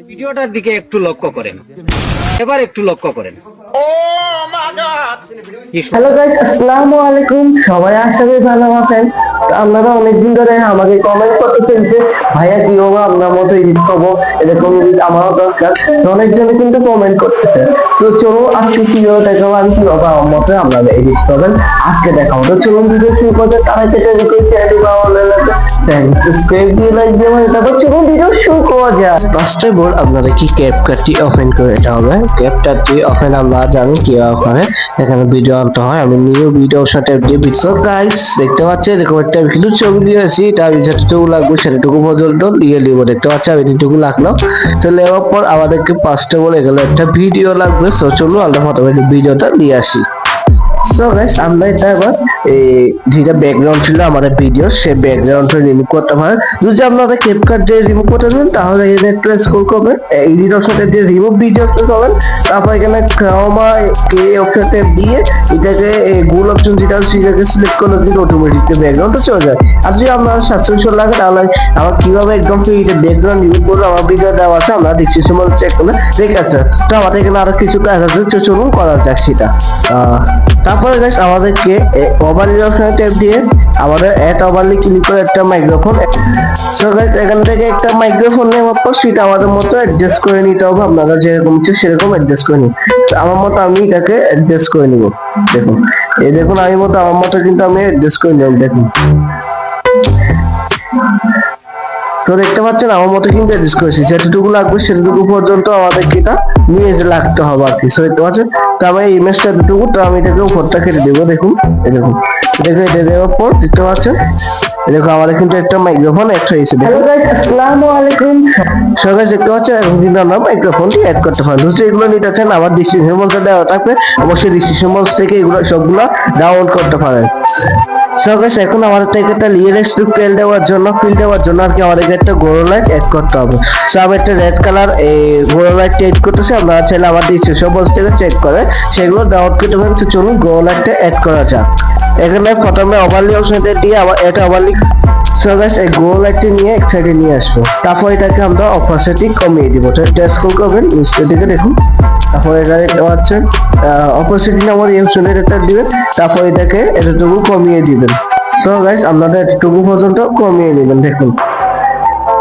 ভিডিওটার দিকে একটু লক্ষ্য করেন, এবার একটু লক্ষ্য করেন। হ্যালো গাইস, আসসালামু আলাইকুম। সবাই আশা করি ভালো আছেন। আপনারা অনেকদিন ধরে আমাকে কমেন্ট করতেছেন যে ভাইয়া কি হবে, আপনার মতো এডিট করবো, এরকম এডিট আমারও দরকার। অনেকজনে কিন্তু কমেন্ট করতেছে। তো চলো আজকে কিভাবে দেখাবো, আমি কিভাবে আমার মতো আপনারা এডিট করবেন আজকে দেখাবো। তো চলুন ভিডিও শুরু করতে। তার আগে চ্যানেলটি ভালো লাগলে সাবস্ক্রাইব দিয়ে লাইক দিয়ে তারপর চলুন ভিডিও শুরু করা যাক। ফার্স্ট অফ অল আপনারা কি ক্যাপকাটটি ওপেন করে এটা হবে। ক্যাপকাটটি ওপেন আমরা জানি কিভাবে করে, এখানে ভিডিও আনতে হয়। আমি নিউ ভিডিও সাথে দিয়ে ভিডিও গাইস দেখতে পাচ্ছেন, এরকম একটা কিন্তু ছবি দিয়েছি, তার যেটুকু লাগবে সেটুকু পর্যন্ত নিয়ে নিব। দেখতে পাচ্ছেন আমি যেটুকু লাগলো। তো নেওয়ার পর আমাদেরকে ফার্স্ট অফ অল এখানে একটা ভিডিও লাগবে। সো চলুন আমরা প্রথমে ভিডিওটা নিয়ে আসি। সো গাইস আমরা এটা এবার যেটা ব্যাকগ্রাউন্ড ছিল আমাদের ভিডিও, সেই ব্যাকগ্রাউন্ডটা রিমুভ করতে হয়। যদি আপনারা ক্যাপকাট দিয়ে রিমুভ করতে চান তাহলে এখানে একটু স্ক্রল করবেন, এডিটর সাথে দিয়ে রিমুভ ভিডিও করবেন। তারপর এখানে ক্রোমা কে অপশনটা দিয়ে এটাকে গোল অপশন যেটা সেটাকে সিলেক্ট করলে কিন্তু অটোমেটিক ব্যাকগ্রাউন্ডটা চলে যায়। আর যদি আপনার সাবস্ক্রিপশন লাগে তাহলে আমার কিভাবে একদম ফ্রিতে ব্যাকগ্রাউন্ড রিমুভ করবো আমার ভিডিও দেওয়া আছে, আমরা ডিসক্রিপশন চেক করলে দেখে আসছে। তো আমাদের এখানে আরো কিছু কাজ আছে, তো চলুন করা যাক সেটা। তারপরে গাইস আমাদেরকে ওভারলি অপশনে ট্যাপ দিয়ে আমাদের অ্যাড ওভারলি ক্লিক করে একটা মাইক্রোফোন। সো গাইস এখান থেকে একটা মাইক্রোফোন নেওয়ার পর সেটা আমাদের মতো অ্যাডজাস্ট করে নিতে হবে। আপনারা যেরকম ইচ্ছে সেরকম অ্যাডজাস্ট করে নিন। আমার মতো আমি এটাকে অ্যাডজাস্ট করে নিব। দেখুন এই দেখুন আমি মতো আমার মতো কিন্তু আমি অ্যাডজাস্ট করে নিলাম। দেখুন সো দেখতে পাচ্ছেন আমার মতো কিন্তু অ্যাডজাস্ট করেছি, যেটুকু লাগবে সেটুকু পর্যন্ত আমাদেরকে এটা নিয়ে লাগতে হবে আর কি। সো দেখতে পাচ্ছেন তো আমি এই ইমেজটা দুটুকু, তো আমি এটাকে উপরটা কেটে দেবো। দেখুন দেখুন এটাকে কেটে দেওয়ার পর দেখতে পাচ্ছেন দেখো আমাদের কিন্তু একটা মাইক্রোফোন অ্যাড হয়েছে। হ্যালো গাইস, আসসালামু আলাইকুম। সো গাইস দেখতে পাচ্ছেন এখন কিন্তু আমরা মাইক্রোফোনটি অ্যাড করতে পারি। যদি এগুলো নিতে চান আমার ডিসক্রিপশন বক্সে দেওয়া থাকবে, অবশ্যই ডিসক্রিপশন বক্স থেকে এগুলো সবগুলো ডাউনলোড করতে পারেন। সো গাইস এখন আমাদের থেকে একটা রিয়েলিস্টিক ফিল দেওয়ার জন্য আর কি আমাদেরকে একটা গ্লো লাইট অ্যাড করতে হবে। সো আমি একটা রেড কালার এই গ্লো লাইট অ্যাড করতেছি। আপনারা চাইলে আমার ডিসক্রিপশন বক্স থেকে চেক করে সেগুলো ডাউনলোড করতে পারেন। তো চলুন গ্লো লাইটটা অ্যাড করা যাক। এখানে প্রথমে ওভারলি অপশনটা দিয়ে আবার এটা ওভারলি। সো গাইস এই গ্লো লাইটটি নিয়ে এক সাইডে নিয়ে আসবো। তারপর এটাকে আমরা অপাসিটি কমিয়ে দিব। তো টেস্ট করবেন নিচের দিকে দেখুন। তারপর এটা দেখতে পাচ্ছেন অপোজিট নাম্বার এই অপশনে এটা দিবেন। তারপর এটাকে এতটুকু কমিয়ে দিবেন। সো গাইস আপনাদের এতটুকু পর্যন্ত কমিয়ে নেবেন। দেখুন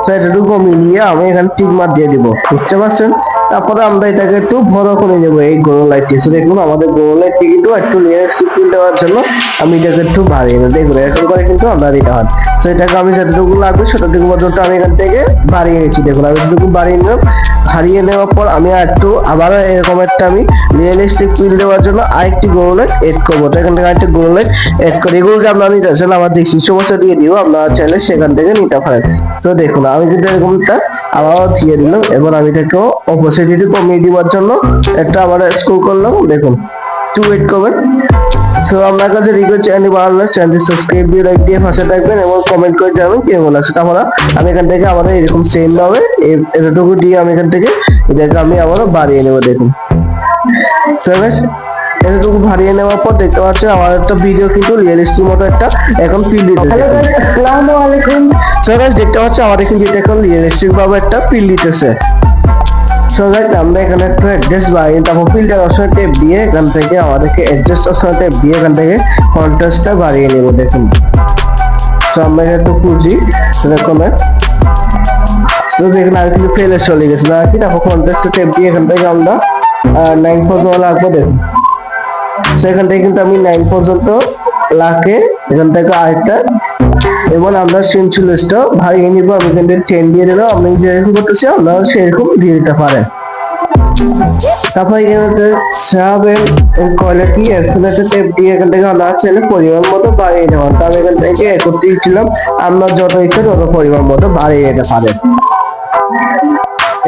সো এতটুকু কমিয়ে নিয়ে আমি এখানে টিক মার্ক দিয়ে দিব, বুঝতে পারছেন। তারপরে আমরা এটাকে একটু বড় করে নেবো এই গ্লো লাইটটি। সো দেখুন আমাদের গ্লো লাইটটি কিন্তু একটু রিয়েলিস্টিক ফিল দেওয়ার জন্য আমি এটাকে একটু বাড়িয়ে নেব। দেখুন এরকম করে কিন্তু আমরা দিতে হয়। সো এটাকে আমি যতটুকু লাগবে সেতটুকু পর্যন্ত আমি এখান থেকে বাড়িয়ে নিচ্ছি। দেখুন আমি এতটুকু বাড়িয়ে নিলাম। হারিয়ে নেওয়ার পর আমি একটু আবারও এরকম একটা আমি রিয়েলিস্টিক ফিল দেওয়ার জন্য আরেকটি গ্লো লাইট এড করবো। তো এখান থেকে আরেকটি গ্লো লাইট এড করে এগুলোকে আপনারা নিতে চান আমার সমস্যা দিয়ে দিব, আপনারা চাইলে সেখান থেকে নিতে পারেন। তো দেখুন আমি কিন্তু এরকমটা আবারও দিয়ে দিলাম। এবার আমি এটাকে অপোজিটি কমিয়ে দেওয়ার জন্য একটা আবার স্ক্রল করলাম। দেখুন একটু ওয়েট করবেন। সো আপনার কাছে রিকোয়েস্ট, চ্যানেল ভালো লাগলে চ্যানেলটি সাবস্ক্রাইব দিয়ে লাইক দিয়ে পাশে থাকবেন এবং কমেন্ট করে জানাবেন কেমন লাগছে। তারপরে আমি এখান থেকে আমাদের এরকম সেম ভাবে এতটুকু দিয়ে আমি এখান থেকে এটাকে আমি আবারও বাড়িয়ে নেবো। দেখুন সো গাইস এতটুকু বাড়িয়ে নেওয়ার পর দেখতে পাচ্ছেন আমার একটা ভিডিও কিন্তু রিয়েলিস্টিক মতো একটা এখন ফিল দিতেছে। হ্যালো গাইস, আসসালামু আলাইকুম। সো গাইস দেখতে পাচ্ছেন আমাদের কিন্তু এটা এখন রিয়েলিস্টিক ভাবে একটা ফিল দিতেছে। সো গাইস আমরা এখানে একটু অ্যাডজাস্ট বাড়িয়ে তারপর ফিল্টার অপশন ট্যাপ দিয়ে এখান থেকে আমাদেরকে অ্যাডজাস্ট অপশন ট্যাপ দিয়ে এখান থেকে কন্ট্রাস্টটা বাড়িয়ে নেব। দেখুন সো আমরা একটু খুঁজি এরকম। তো দেখুন আর কিন্তু ফেলে চলে গেছে না কি। তারপর কন্ট্রাস্টটা ট্যাপ দিয়ে এখান থেকে আমরা 9 পর্যন্ত লাগবে। দেখুন সো এখান থেকে কিন্তু আমি 9 পর্যন্ত লাগে এখান থেকে আরেকটা এবং আমরা সেন্সুলেসটা ভারিয়ে নিব। আমি এখান থেকে 10 দিয়ে দিলাম। আপনি যেরকম করতেছি আপনারা সেরকম দিয়ে দিতে পারেন। তারপর এখানে সাবেন কোয়ালিটি এখানে একটা টেপ দিয়ে এখান থেকে আমরা চাইলে পরিমাণ মতো বাড়িয়ে নেওয়া। তাহলে এখান থেকে 31 ছিলাম, আমরা যত ইচ্ছে তত পরিমাণ মতো বাড়িয়ে নিতে পারেন।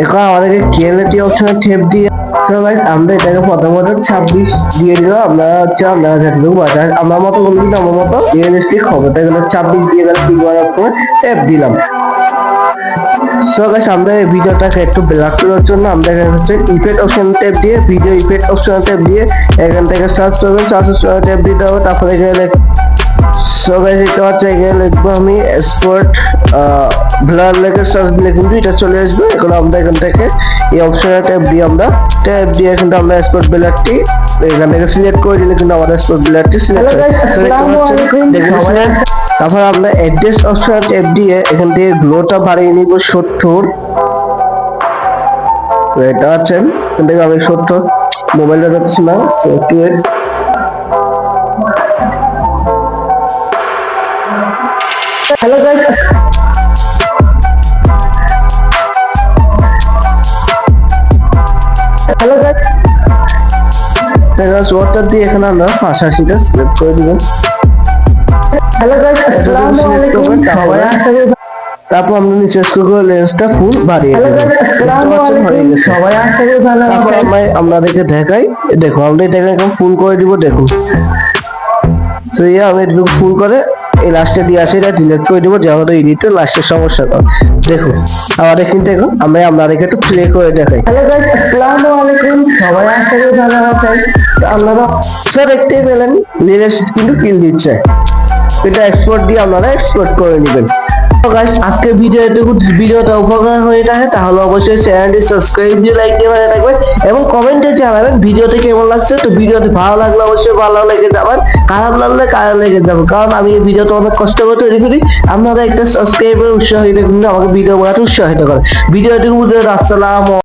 এখন আমাদেরকে ক্রিয়েটিভ অপশনে টেপ দিয়ে তো গাইস আমরা এটাকে প্রথমত 26 দিয়ে দিলাম। আপনারা আপনারা যেটুকু বাজার আমার মতো কিন্তু আমার মতো রিয়েলিস্টিক হবে। তাই 26 দিয়ে গেলে ঠিক করার পর টেপ দিলাম। সো গাইস আমরা এই ভিডিওটাকে একটু ব্ল্যাক করার জন্য আমরা এখানে হচ্ছে ইফেক্ট অপশন ট্যাপ দিয়ে ভিডিও ইফেক্ট অপশন ট্যাপ দিয়ে এখান থেকে সার্চ করবেন। সার্চ অপশন ট্যাপ দিতে হবে। তারপরে এখানে সো গাইস দেখতে পাচ্ছেন এখানে লিখবো আমি এক্সপোর্ট ব্লার লেখে সার্চ দিলে কিন্তু এটা চলে আসবে। এখন আমরা এখান থেকে এই অপশনে ট্যাপ দিয়ে এখান থেকে আমরা এক্সপোর্ট ব্লারটি এখান থেকে সিলেক্ট করে দিলে কিন্তু আমাদের এক্সপোর্ট ব্লারটি সিলেক্ট হবে। তারপর আমরা অ্যাড্রেস অপশনে ট্যাপ দিয়ে এখান থেকে গ্লোটা বাড়িয়ে নিব 70। এটা আছেন এখান থেকে আমি 70 মোবাইলটা যাচ্ছে না, একটু wait. Hello guys, hello guys, water দিয়ে এখানে আমরা 85টা সিলেক্ট করে দিবেন। হ্যালো গাইস, আসসালামু আলাইকুম, সবাই আসলে তারপর আমরা নিচে স্ক্রল করে লেন্সটা ফুল বাড়িয়ে দেব। সবাই আসলে ভালো। তারপর আমাদেরকে দেখাই, দেখো আমরা এটাকে একদম ফুল করে দিব। দেখুন সো আমি একটু ফুল করে এই লাস্টে দিয়ে আসে এটা ডিলিট করে দিব, যে আমাদের এডিটের লাস্টের সমস্যা করে। দেখুন আমাদের কিন্তু এখন আপনাদেরকে একটু প্লে করে দেখাই। হ্যালো গাইস, আসসালামু আলাইকুম, সবাই আসলে ভালো আছেন। আপনারা সো দেখতেই পেলেন লিরেক্স কিন্তু কিল দিচ্ছে। এটা এক্সপোর্ট দিয়ে আপনারা এক্সপোর্ট করে নেবেন। গাইস আজকে ভিডিওটা উপকার হয়ে থাকে তাহলে অবশ্যই চ্যানেলটি সাবস্ক্রাইব দিয়ে লাইক দিয়ে পাশে থাকবেন এবং কমেন্টে জানাবেন ভিডিওটি কেমন লাগছে। তো ভিডিওটি ভালো লাগলে অবশ্যই ভালো লেগে যাবেন, খারাপ লাগলে খারাপ লেগে যাবে, কারণ আমি এই ভিডিওটা অনেক কষ্ট করে তৈরি করি। আপনারা একটা সাবস্ক্রাইবের উৎসাহিত কিন্তু আমাকে ভিডিও বানাতে উৎসাহিত করে। ভিডিওটি আসসালাম।